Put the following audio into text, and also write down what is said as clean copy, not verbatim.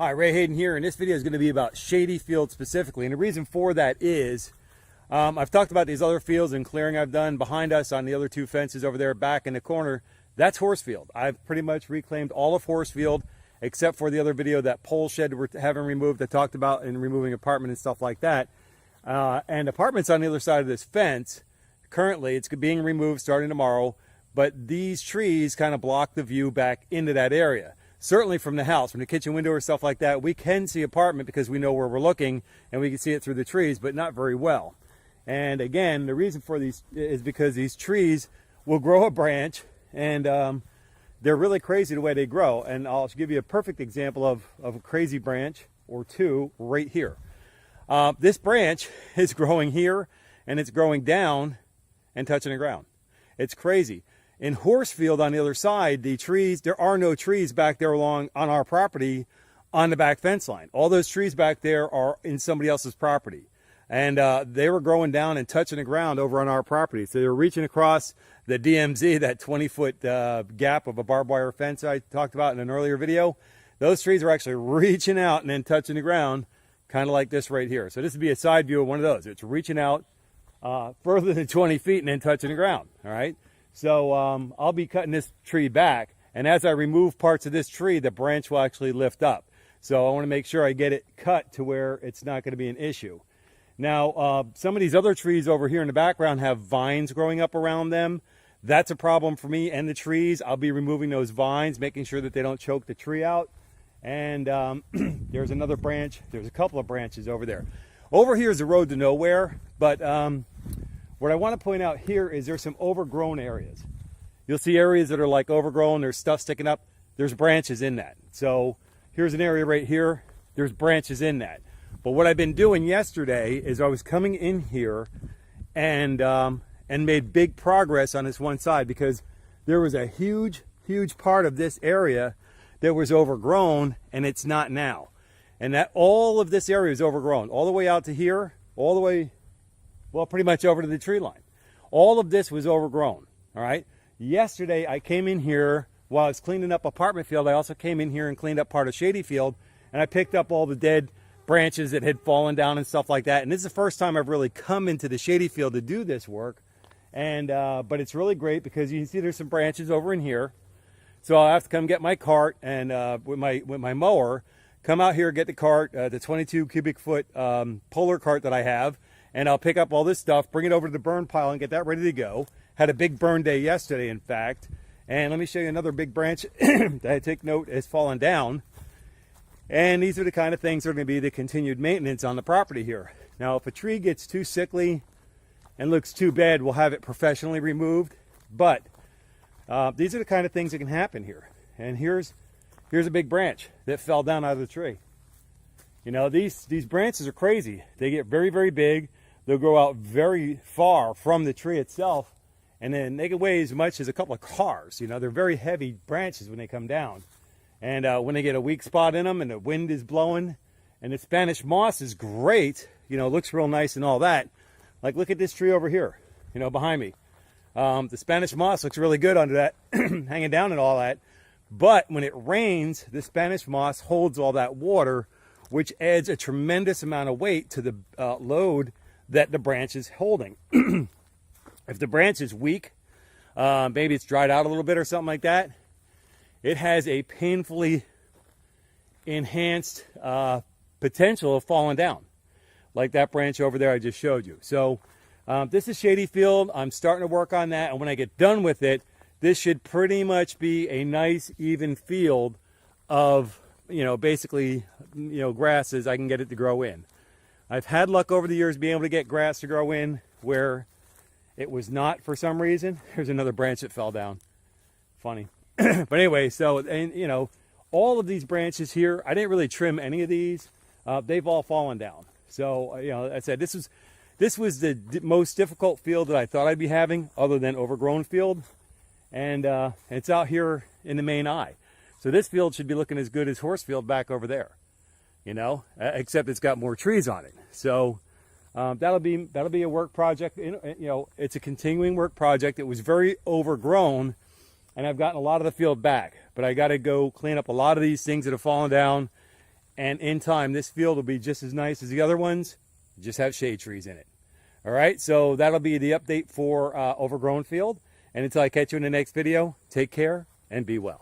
Hi, Ray Hayden here, and this video is going to be about Shady Field specifically. And the reason for that is I've talked about these other fields and clearing I've done behind us on the other two fences over there back in the corner. That's horse field. I've pretty much reclaimed all of horse field except for the other video, that pole shed we're having removed. I talked about in removing apartment and stuff like that. And apartments on the other side of this fence, currently it's being removed starting tomorrow, but these trees kind of block the view back into that area. Certainly from the house, from the kitchen window or stuff like that, we can see apartment because we know where we're looking and we can see it through the trees, but not very well. And again, the reason for these is because these trees will grow a branch, and they're really crazy the way they grow. And I'll give you a perfect example of a crazy branch or two right here. This branch is growing here, and it's growing down and touching the ground. It's crazy. In Horsefield on the other side, the trees, there are no trees back there along on our property on the back fence line. All those trees back there are in somebody else's property. And they were growing down and touching the ground over on our property. So they were reaching across the DMZ, that 20-foot gap of a barbed wire fence I talked about in an earlier video. Those trees are actually reaching out and then touching the ground, kind of like this right here. So this would be a side view of one of those. It's reaching out further than 20 feet and then touching the ground, all right? So I'll be cutting this tree back, and as I remove parts of this tree, the branch will actually lift up. So I want to make sure I get it cut to where it's not going to be an issue. Now, some of these other trees over here in the background have vines growing up around them. That's a problem for me and the trees. I'll be removing those vines, making sure that they don't choke the tree out. And there's another branch. There's a couple of branches over there. Over here is the road to nowhere, but what I want to point out here is there's some overgrown areas. You'll see areas that are like overgrown, there's stuff sticking up, there's branches in that. So here's an area right here, there's branches in that. But what I've been doing yesterday is I was coming in here and made big progress on this one side, because there was a huge part of this area that was overgrown, and it's not now. And that all of this area is overgrown, all the way out to here, all the way, well, pretty much over to the tree line. All of this was overgrown, all right? Yesterday, I came in here while I was cleaning up apartment field. I also came in here and cleaned up part of Shady Field, and I picked up all the dead branches that had fallen down and stuff like that. And this is the first time I've really come into the Shady Field to do this work. And but it's really great because you can see there's some branches over in here. So I'll have to come get my cart and with my mower, come out here, get the cart, the 22 cubic foot polar cart that I have, and I'll pick up all this stuff, bring it over to the burn pile and get that ready to go. Had a big burn day yesterday, in fact. And let me show you another big branch that I take note has fallen down. And these are the kind of things that are going to be the continued maintenance on the property here. Now, if a tree gets too sickly and looks too bad, we'll have it professionally removed. But these are the kind of things that can happen here. And here's a big branch that fell down out of the tree. You know, these branches are crazy. They get very big. They'll grow out very far from the tree itself, and then they can weigh as much as a couple of cars. You know, they're very heavy branches when they come down. And when they get a weak spot in them and the wind is blowing, and the Spanish moss is great, you know, looks real nice and all that. Like, look at this tree over here, you know, behind me. The Spanish moss looks really good under that, hanging down and all that. But when it rains, the Spanish moss holds all that water, which adds a tremendous amount of weight to the load that the branch is holding. If the branch is weak, maybe it's dried out a little bit or something like that, it has a painfully enhanced potential of falling down, like that branch over there I just showed you. So this is Shady Field. I'm starting to work on that, and when I get done with it, this should pretty much be a nice even field of, you know, basically, you know, grasses I can get it to grow in. I've had luck over the years being able to get grass to grow in where it was not for some reason. Here's another branch that fell down. Funny. But anyway, so, and you know, all of these branches here, I didn't really trim any of these. They've all fallen down. So, you know, I said this was the most difficult field that I thought I'd be having, other than overgrown field. And it's out here in the main eye. So this field should be looking as good as Horsefield back over there, you know, except it's got more trees on it. So that'll be a work project. You know, it's a continuing work project. It was very overgrown, and I've gotten a lot of the field back, but I got to go clean up a lot of these things that have fallen down And in time, this field will be just as nice as the other ones, just have shade trees in it. All right, so that'll be the update for overgrown field. And until I catch you in the next video, take care and be well.